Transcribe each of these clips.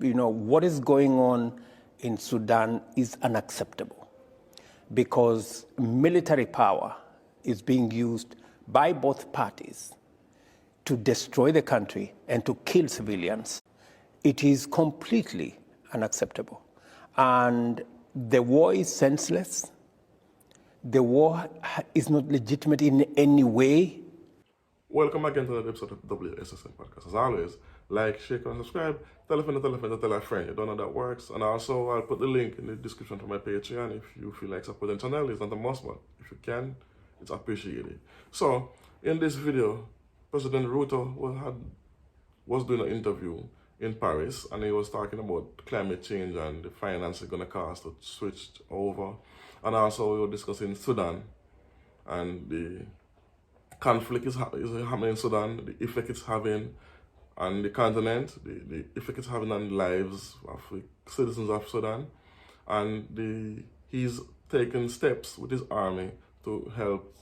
what is going on in Sudan is unacceptable because military power is being used by both parties to destroy the country and to kill civilians. It is completely unacceptable. And the war is senseless. The war is not legitimate in any way. Welcome again to another episode of WSSN Podcast. As always, like, share, and subscribe. Tell a friend, tell a friend. You don't know that works. And also, I'll put the link in the description to my Patreon if you feel like supporting the channel. It's not a must, but if you can, it's appreciated. So, in this video, President Ruto was doing an interview in Paris, and he was talking about climate change and the finance it's going to cost to switch over. And also, we were discussing Sudan and the conflict is happening in Sudan, the effect it's having on the continent, the effect it's having on the lives of the citizens of Sudan. And he's taken steps with his army to help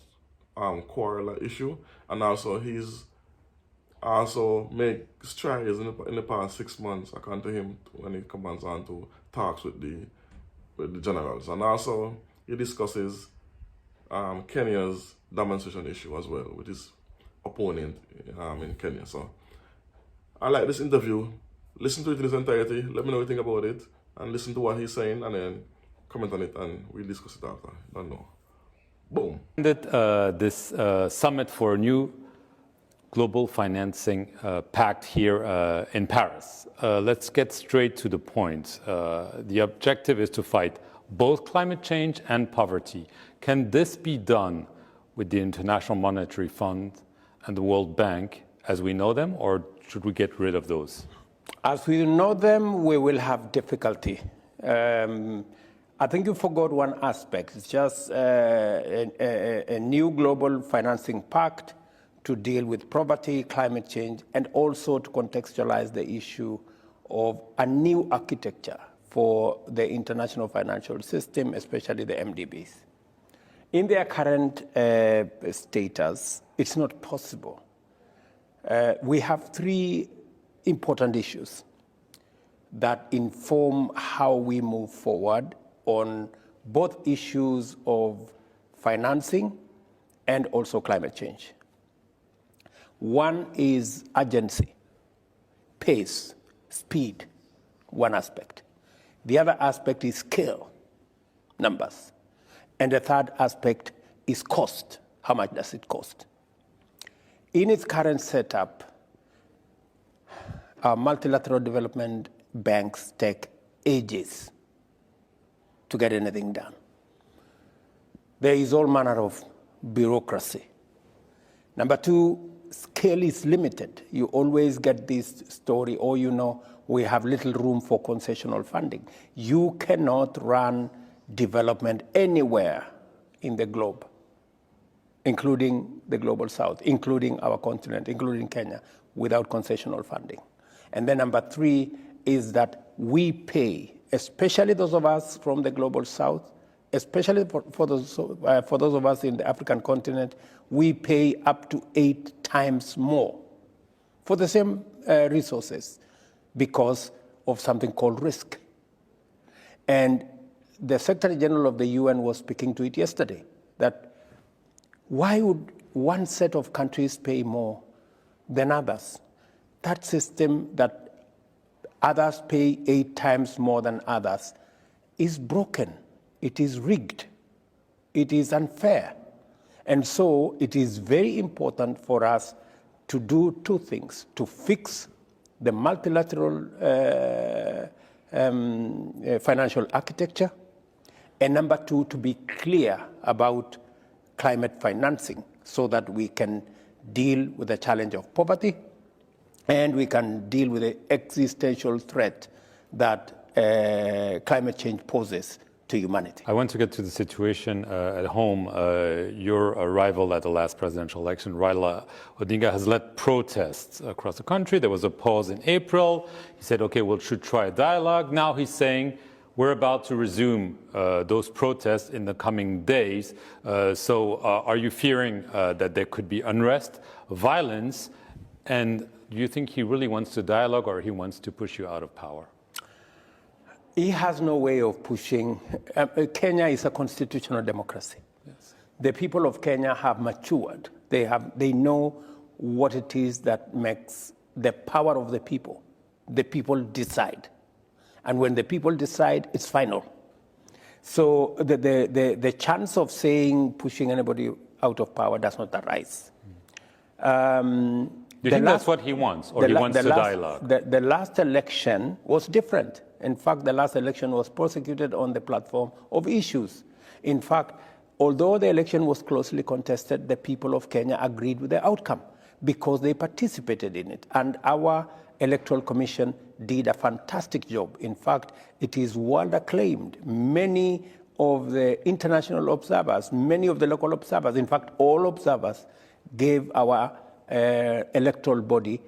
quarrel that issue. And also he's also made strides in the past 6 months, according to him, when he comes on to talks with the generals. And also he discusses Kenya's demonstration issue as well with his opponent in Kenya. So I like this interview. Listen to it in its entirety. Let me know what you think about it, and listen to what he's saying, and then comment on it, and we'll discuss it after. Don't know. Boom. This summit for a new global financing pact here in Paris. Let's get straight to the point. The objective is to fight both climate change and poverty. Can this be done with the International Monetary Fund and the World Bank as we know them, or should we get rid of those? As we know them, we will have difficulty. I think you forgot one aspect. It's just a new global financing pact to deal with poverty, climate change, and also to contextualize the issue of a new architecture for the international financial system, especially the MDBs. In their current status, it's not possible. We have three important issues that inform how we move forward on both issues of financing and also climate change. One is urgency, pace, speed, one aspect. The other aspect is scale, numbers. And the third aspect is cost. How much does it cost? In its current setup, our multilateral development banks take ages to get anything done. There is all manner of bureaucracy. Number two, scale is limited. You always get this story, we have little room for concessional funding. You cannot run development anywhere in the globe, including the global south, including our continent, including Kenya, without concessional funding. And then number three is that we pay, especially those of us from the global south, especially for those of us in the African continent, we pay up to 8 times more for the same resources because of something called risk. And the Secretary General of the UN was speaking to it yesterday, that why would one set of countries pay more than others? That system that others pay 8 times more than others is broken. It is rigged. It is unfair. And so it is very important for us to do two things: to fix the multilateral financial architecture, and number two, to be clear about climate financing so that we can deal with the challenge of poverty and we can deal with the existential threat that climate change poses to humanity. I want to get to the situation at home. Your rival at the last presidential election, Raila Odinga, has led protests across the country. There was a pause in April. He said, okay, we should try a dialogue. Now he's saying we're about to resume those protests in the coming days. So are you fearing that there could be unrest, violence, and do you think he really wants to dialogue or he wants to push you out of power? He has no way of pushing. Kenya is a constitutional democracy. Yes. The people of Kenya have matured. They know what it is that makes the power of the people. The people decide. And when the people decide, it's final. So the chance of pushing anybody out of power does not arise. Do you think that's what he wants, or he wants the dialogue? The last election was different. In fact, the last election was prosecuted on the platform of issues. In fact, although the election was closely contested, the people of Kenya agreed with the outcome because they participated in it. And our Electoral Commission did a fantastic job. In fact, it is world acclaimed. Many of the international observers, many of the local observers, in fact, all observers gave our electoral body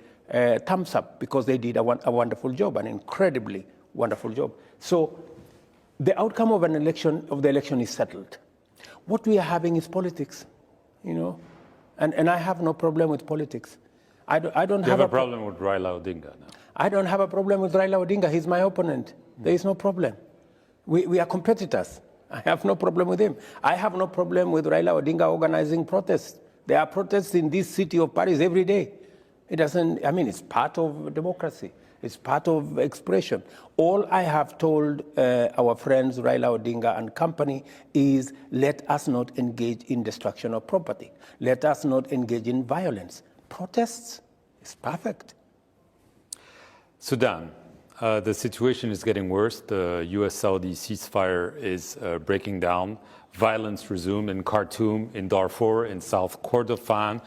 thumbs up because they did a wonderful job, an incredibly wonderful job. So the outcome of the election is settled. What we are having is politics, and I have no problem with politics. I don't have a problem with Raila Odinga now. I don't have a problem with Raila Odinga. He's my opponent. There is no problem. We are competitors. I have no problem with him. I have no problem with Raila Odinga organizing protests. There are protests in this city of Paris every day. It's part of democracy. It's part of expression. All I have told our friends Raila Odinga and company is let us not engage in destruction of property. Let us not engage in violence. Protests is perfect. Sudan. The situation is getting worse. The US-Saudi ceasefire is breaking down. Violence resumed in Khartoum, in Darfur, in South Kordofan.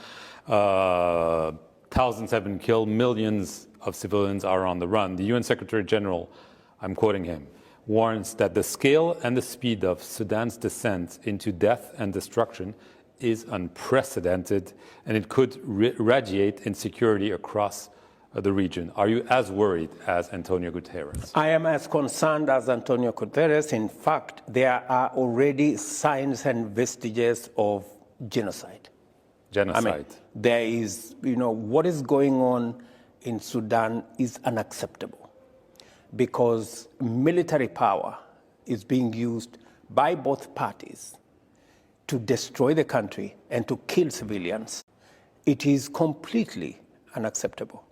Thousands have been killed. Millions of civilians are on the run. The UN Secretary General, I'm quoting him, warns that the scale and the speed of Sudan's descent into death and destruction is unprecedented, and it could radiate insecurity across the region. Are you as worried as Antonio Guterres? I am as concerned as Antonio Guterres. In fact, there are already signs and vestiges of genocide. Genocide. There is, what is going on in Sudan is unacceptable because military power is being used by both parties to destroy the country and to kill civilians. It is completely unacceptable.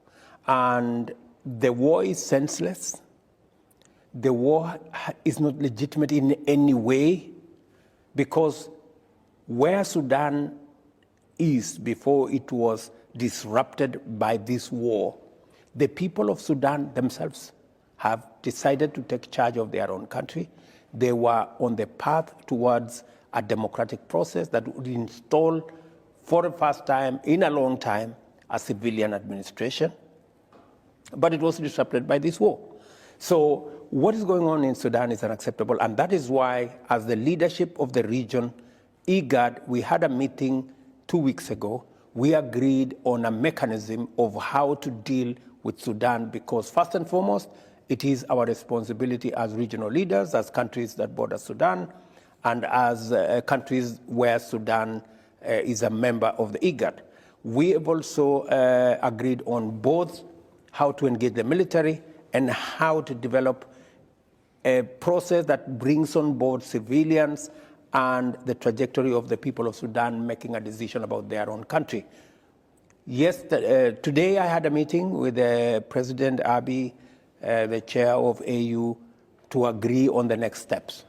And the war is senseless. The war is not legitimate in any way because where Sudan is before it was disrupted by this war, the people of Sudan themselves have decided to take charge of their own country. They were on the path towards a democratic process that would install, for the first time in a long time, a civilian administration. But it was disrupted by this war. So what is going on in Sudan is unacceptable. And that is why, as the leadership of the region, IGAD, we had a meeting 2 weeks ago. We agreed on a mechanism of how to deal with Sudan because, first and foremost, it is our responsibility as regional leaders, as countries that border Sudan, and as countries where Sudan is a member of the IGAD. We have also agreed on both how to engage the military and how to develop a process that brings on board civilians and the trajectory of the people of Sudan making a decision about their own country. Yes, today I had a meeting with President Abiy, the chair of AU, to agree on the next steps.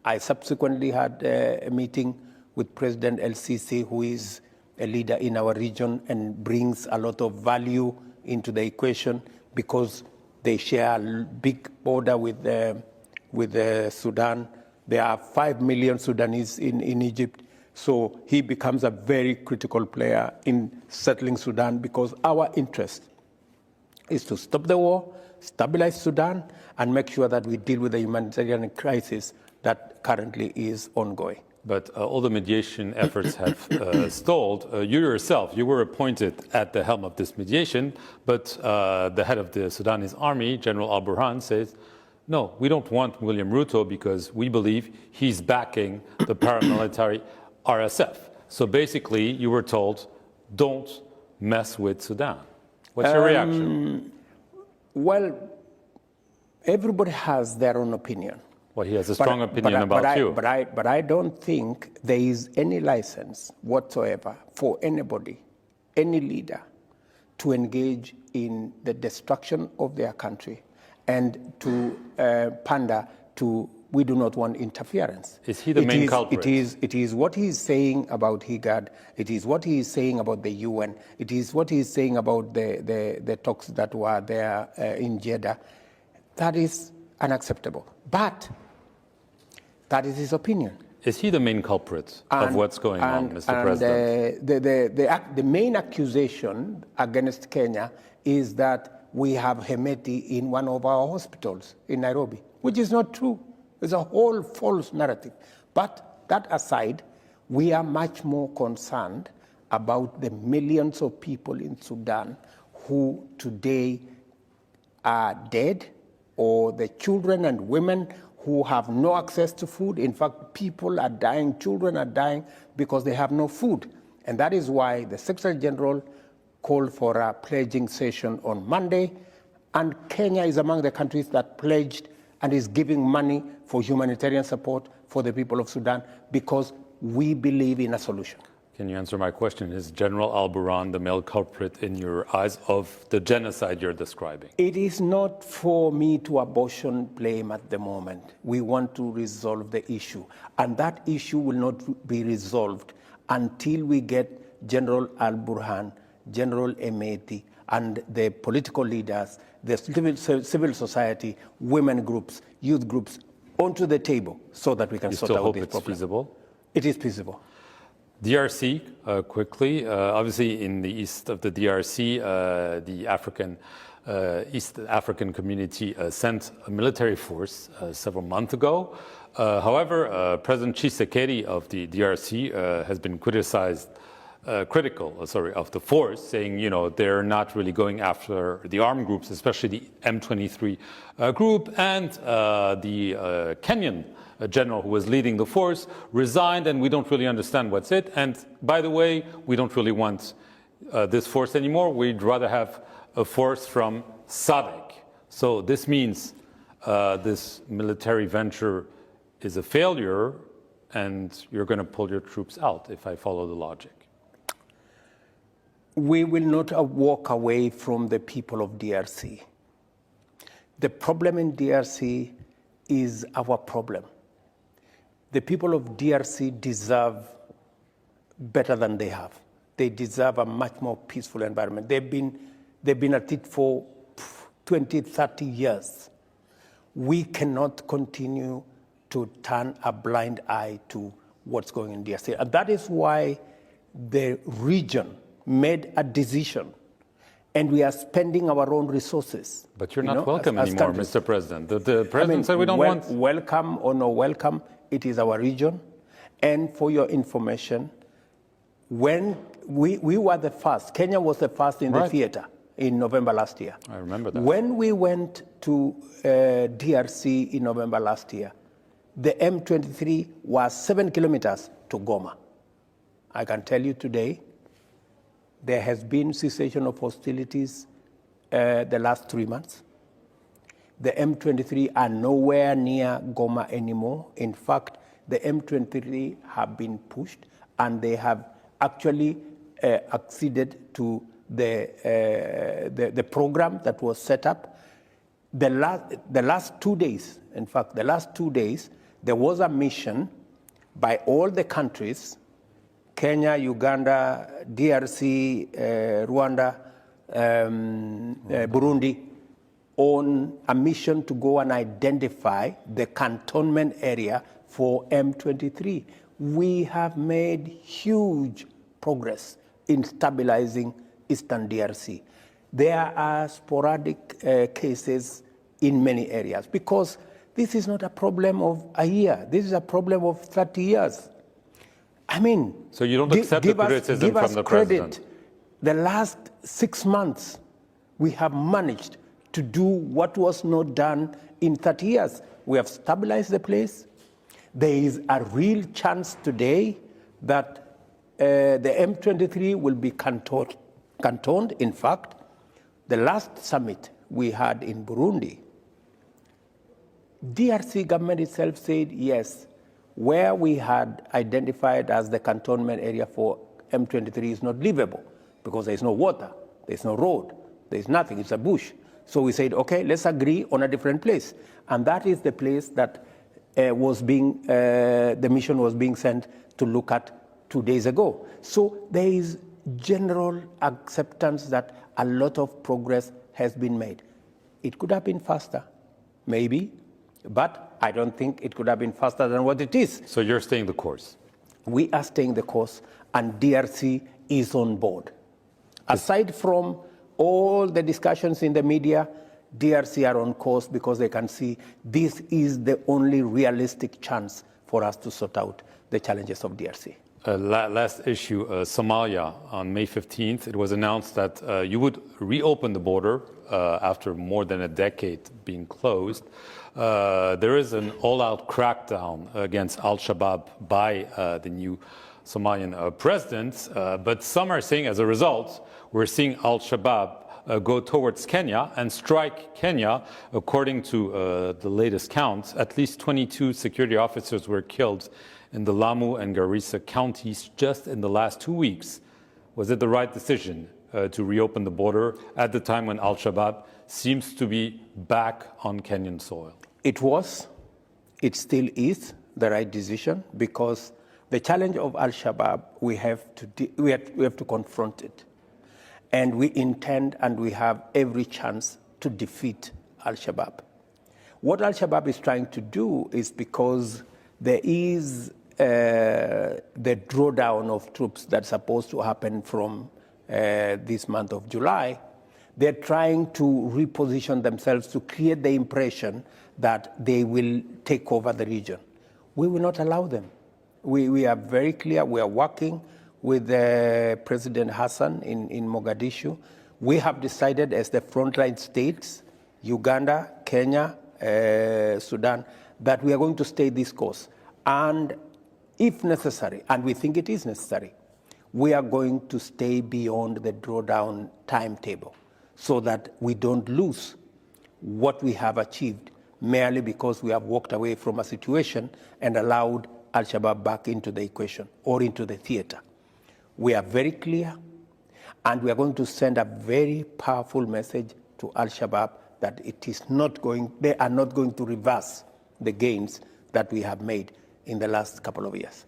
I subsequently had a meeting with President El-Sisi, who is a leader in our region and brings a lot of value into the equation because they share a big border with Sudan. There are 5 million Sudanese in Egypt. So he becomes a very critical player in settling Sudan because our interest is to stop the war, stabilize Sudan, and make sure that we deal with the humanitarian crisis that currently is ongoing. But all the mediation efforts have stalled. You yourself, you were appointed at the helm of this mediation, but the head of the Sudanese army, General Al-Burhan, says, no, we don't want William Ruto because we believe he's backing the paramilitary RSF. So basically, you were told, don't mess with Sudan. What's your reaction? Well, Everybody has their own opinion. Well, he has a strong opinion about you. But I don't think there is any license whatsoever for anybody, any leader, to engage in the destruction of their country and to pander to, we do not want interference. Is he the main culprit? It is what he is saying about HIGAD. It is what he is saying about the UN. It is what he is saying about the talks that were there in Jeddah. That is unacceptable. But that is his opinion. Is he the main culprit of what's going on, Mr. President? The main accusation against Kenya is that we have Hemeti in one of our hospitals in Nairobi, which is not true. It's a whole false narrative. But that aside, we are much more concerned about the millions of people in Sudan who today are dead, or the children and women who have no access to food. In fact, people are dying, children are dying because they have no food. And that is why the Secretary General called for a pledging session on Monday, and Kenya is among the countries that pledged and is giving money for humanitarian support for the people of Sudan because we believe in a solution. Can you answer my question? Is General Al-Burhan the male culprit in your eyes of the genocide you're describing? It is not for me to apportion blame at the moment. We want to resolve the issue. And that issue will not be resolved until we get General Al-Burhan, General Hemeti, and the political leaders, the civil society, women groups, youth groups, onto the table so that we can sort out this problem. You still hope it's feasible? It is feasible. DRC, quickly. Obviously, in the east of the DRC, the East African community sent a military force several months ago. However, President Tshisekedi of the DRC has been critical of the force, saying, they're not really going after the armed groups, especially the M23 group, and the Kenyan general who was leading the force resigned, and we don't really understand what's it. And by the way, we don't really want this force anymore. We'd rather have a force from SADC. So this means this military venture is a failure, and you're going to pull your troops out, if I follow the logic. We will not walk away from the people of DRC. The problem in DRC is our problem. The people of DRC deserve better than they have. They deserve a much more peaceful environment. They've been at it for 20, 30 years. We cannot continue to turn a blind eye to what's going on in DRC. And that is why the region made a decision, and we are spending our own resources. But you're not welcome anymore, Mr. President. The President said we don't want... Welcome or no welcome, it is our region. And for your information, when we were the first, Kenya was the first in the theater in November last year. I remember that. When we went to DRC in November last year, the M23 was 7 kilometers to Goma. I can tell you today, there has been cessation of hostilities the last 3 months. The M23 are nowhere near Goma anymore. In fact, the M23 have been pushed, and they have actually acceded to the program that was set up. The last 2 days, in fact, there was a mission by all the countries, Kenya, Uganda, DRC, Rwanda, Burundi, on a mission to go and identify the cantonment area for M23. We have made huge progress in stabilizing Eastern DRC. There are sporadic cases in many areas because this is not a problem of a year. This is a problem of 30 years. I mean, so you don't accept the criticism from the president? The last 6 months, we have managed to do what was not done in 30 years. We have stabilized the place. There is a real chance today that the M23 will be cantoned. In fact, the last summit we had in Burundi, DRC government itself said, yes, where we had identified as the cantonment area for M23 is not livable because there's no water, there's no road, there's nothing, it's a bush. So we said, okay, let's agree on a different place. And that is the place that the mission was being sent to look at 2 days ago. So there is general acceptance that a lot of progress has been made. It could have been faster, maybe, but I don't think it could have been faster than what it is. So you're staying the course? We are staying the course, and DRC is on board. Aside from all the discussions in the media, DRC are on course because they can see this is the only realistic chance for us to sort out the challenges of DRC. Last issue, Somalia. On May 15th, it was announced that you would reopen the border after more than a decade being closed. There is an all-out crackdown against al-Shabaab by the new Somalian president, but some are saying as a result, we're seeing al-Shabaab go towards Kenya and strike Kenya. According to the latest counts, at least 22 security officers were killed in the Lamu and Garissa counties just in the last 2 weeks. Was it the right decision to reopen the border at the time when al-Shabaab seems to be back on Kenyan soil? It was, it still is the right decision because the challenge of al-Shabaab, we have to confront it. And we intend and we have every chance to defeat al-Shabaab. What al-Shabaab is trying to do is because there is the drawdown of troops that's supposed to happen from this month of July, they're trying to reposition themselves to create the impression that they will take over the region. We will not allow them. We are very clear. We are working with President Hassan in Mogadishu. We have decided as the frontline states, Uganda, Kenya, Sudan, that we are going to stay this course. And if necessary, and we think it is necessary, we are going to stay beyond the drawdown timetable so that we don't lose what we have achieved merely because we have walked away from a situation and allowed al-Shabaab back into the equation or into the theater. We are very clear, and we are going to send a very powerful message to al-Shabaab that they are not going to reverse the gains that we have made in the last couple of years.